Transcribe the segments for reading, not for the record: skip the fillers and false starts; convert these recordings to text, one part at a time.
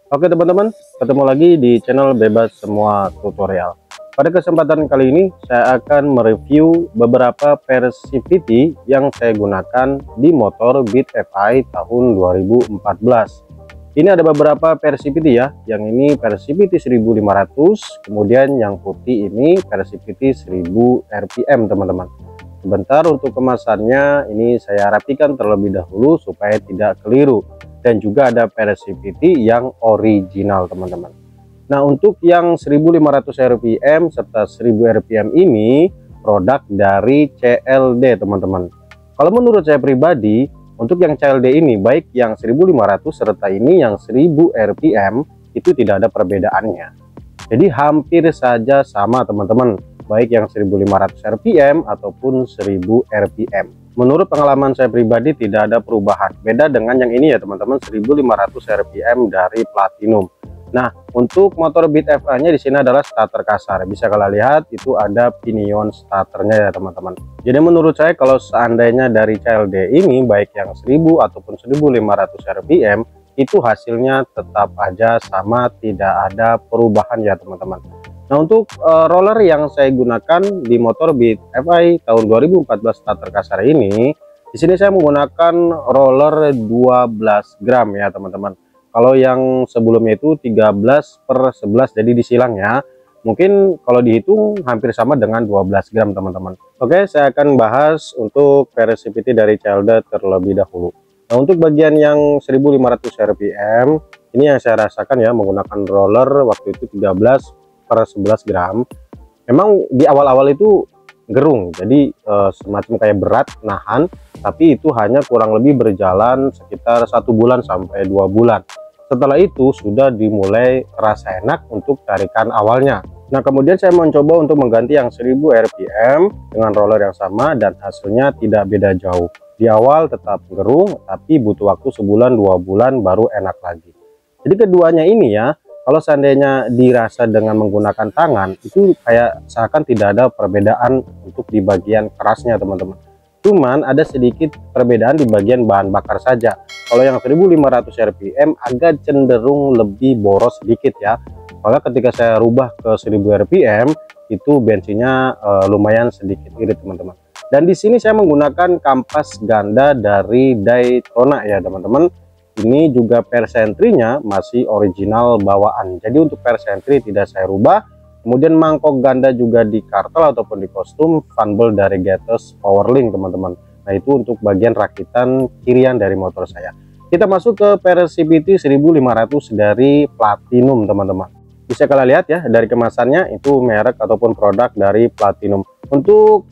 Oke teman-teman, ketemu lagi di channel Bebas Semua Tutorial. Pada kesempatan kali ini saya akan mereview beberapa versi PT yang saya gunakan di motor Beat FI tahun 2014. Ini ada beberapa versi PT ya, yang ini versi PT 1500, kemudian yang putih ini versi PT 1000 RPM teman-teman. Sebentar, untuk kemasannya ini saya rapikan terlebih dahulu supaya tidak keliru, dan juga ada versi PT yang original teman-teman. Nah, untuk yang 1500 rpm serta 1000 rpm ini produk dari CLD teman-teman. Kalau menurut saya pribadi, untuk yang CLD ini baik yang 1500 serta ini yang 1000 rpm itu tidak ada perbedaannya. Jadi hampir saja sama teman-teman, baik yang 1500 rpm ataupun 1000 rpm. Menurut pengalaman saya pribadi tidak ada perubahan. Beda dengan yang ini ya teman-teman, 1500 rpm dari Platinum. Nah, untuk motor Beat FI-nya di sini adalah starter kasar. Bisa kalian lihat itu ada pinion starternya ya teman-teman. Jadi menurut saya kalau seandainya dari CLD ini baik yang 1000 ataupun 1500 rpm itu hasilnya tetap aja sama, tidak ada perubahan ya teman-teman. Nah, untuk roller yang saya gunakan di motor Beat FI tahun 2014 starter kasar ini, di sini saya menggunakan roller 12 gram ya teman-teman. Kalau yang sebelumnya itu 13/11, jadi disilang ya. Mungkin kalau dihitung hampir sama dengan 12 gram teman-teman. Oke, saya akan bahas untuk versi PT dari CLD terlebih dahulu. Nah, untuk bagian yang 1500 rpm ini yang saya rasakan ya menggunakan roller waktu itu 13/11 gram. Memang di awal-awal itu gerung, jadi semacam kayak berat nahan, tapi itu hanya kurang lebih berjalan sekitar 1 bulan sampai 2 bulan. Setelah itu sudah dimulai terasa enak untuk tarikan awalnya. Nah, kemudian saya mencoba untuk mengganti yang 1000 rpm dengan roller yang sama dan hasilnya tidak beda jauh. Di awal tetap gerung, tapi butuh waktu 1-2 bulan baru enak lagi. Jadi keduanya ini ya, kalau seandainya dirasa dengan menggunakan tangan itu kayak seakan tidak ada perbedaan untuk di bagian kerasnya teman-teman. Cuman ada sedikit perbedaan di bagian bahan bakar saja. Kalau yang 1500 rpm agak cenderung lebih boros sedikit ya. Soalnya ketika saya rubah ke 1000 rpm itu bensinnya lumayan sedikit irit teman-teman. Dan di sini saya menggunakan kampas ganda dari Daytona ya teman-teman. Ini juga persentrinya masih original bawaan, jadi untuk persentri tidak saya rubah. Kemudian mangkok ganda juga di kartel ataupun di kostum funbel dari Gatos Powerlink teman-teman. Nah, itu untuk bagian rakitan kirian dari motor saya. Kita masuk ke versi PT 1500 dari Platinum teman-teman. Bisa kalian lihat ya dari kemasannya itu merek ataupun produk dari Platinum. Untuk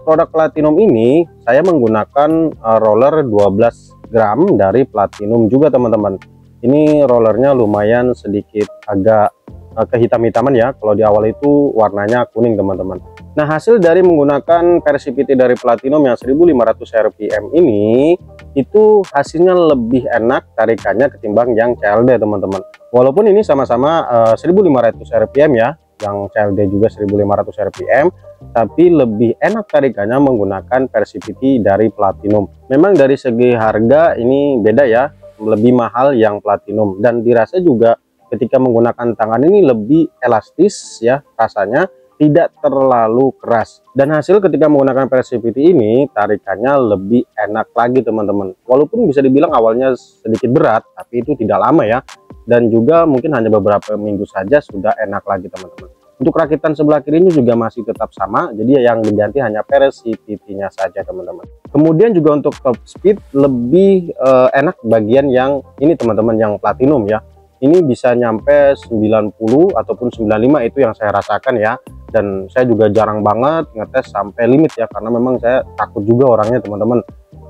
produk Platinum ini saya menggunakan roller 12 gram dari Platinum juga teman-teman. Ini rollernya lumayan sedikit agak kehitam-hitaman ya. Kalau di awal itu warnanya kuning teman-teman. Nah, hasil dari menggunakan versi PT dari Platinum yang 1500 rpm ini itu hasilnya lebih enak tarikannya ketimbang yang CLD teman-teman. Walaupun ini sama-sama 1500 rpm ya, yang CLD juga 1500 rpm, tapi lebih enak tarikannya menggunakan versi PT dari Platinum. Memang dari segi harga ini beda ya, lebih mahal yang Platinum, dan dirasa juga ketika menggunakan tangan ini lebih elastis ya, rasanya tidak terlalu keras. Dan hasil ketika menggunakan versi PT ini tarikannya lebih enak lagi teman-teman. Walaupun bisa dibilang awalnya sedikit berat, tapi itu tidak lama ya, dan juga mungkin hanya beberapa minggu saja sudah enak lagi teman-teman. Untuk rakitan sebelah kirinya juga masih tetap sama, jadi yang diganti hanya versi PT-nya saja teman-teman. Kemudian juga untuk top speed lebih enak bagian yang ini teman-teman, yang Platinum ya. Ini bisa nyampe 90 ataupun 95, itu yang saya rasakan ya. Dan saya juga jarang banget ngetes sampai limit ya, karena memang saya takut juga orangnya teman-teman.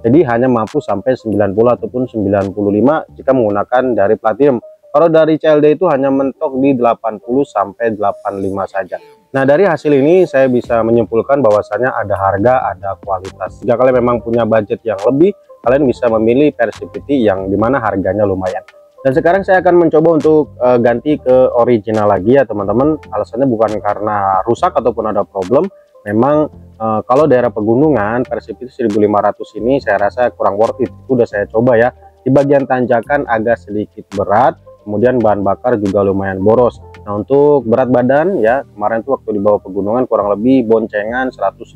Jadi hanya mampu sampai 90 ataupun 95 jika menggunakan dari Platinum. Kalau dari CLD itu hanya mentok di 80 sampai 85 saja. Nah, dari hasil ini saya bisa menyimpulkan bahwasanya ada harga, ada kualitas. Jika kalian memang punya budget yang lebih, kalian bisa memilih versi PT yang dimana harganya lumayan. Dan sekarang saya akan mencoba untuk ganti ke original lagi ya teman-teman. Alasannya bukan karena rusak ataupun ada problem. Memang kalau daerah pegunungan versi PT 1500 ini saya rasa kurang worth it. Itu udah saya coba ya. Di bagian tanjakan agak sedikit berat. kemudian bahan bakar juga lumayan boros. Nah, untuk berat badan ya, kemarin tuh waktu dibawa pegunungan kurang lebih boncengan 150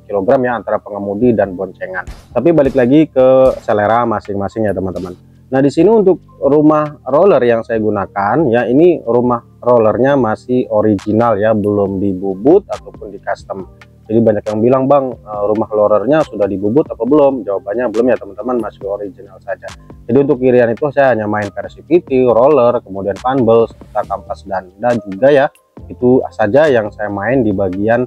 kg ya, antara pengemudi dan boncengan. Tapi balik lagi ke selera masing-masing ya teman-teman. Nah, di sini untuk rumah roller yang saya gunakan ya, ini rumah rollernya masih original ya, belum dibubut ataupun di custom. Jadi banyak yang bilang, bang, rumah rollernya sudah dibubut apa belum? Jawabannya belum ya teman-teman, masih original saja. Jadi untuk kirian itu saya hanya main versi PT, roller, kemudian panbel, serta kampas danda juga ya. Itu saja yang saya main di bagian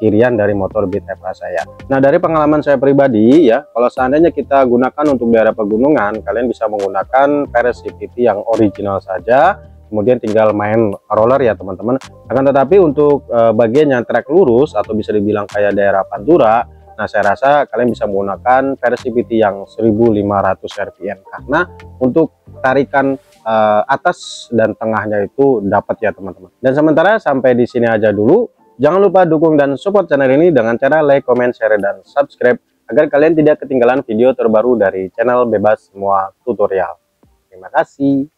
kirian dari motor Beat Evra saya. Nah, dari pengalaman saya pribadi ya, kalau seandainya kita gunakan untuk daerah pegunungan, kalian bisa menggunakan versi PT yang original saja, kemudian tinggal main roller ya teman-teman. Akan tetapi untuk bagian yang trek lurus atau bisa dibilang kayak daerah Pantura, nah saya rasa kalian bisa menggunakan versi PT yang 1500 rpm, karena untuk tarikan atas dan tengahnya itu dapat ya teman-teman. Dan sementara sampai di sini aja dulu. Jangan lupa dukung dan support channel ini dengan cara like, comment, share, dan subscribe agar kalian tidak ketinggalan video terbaru dari channel Bebas Semua Tutorial. Terima kasih.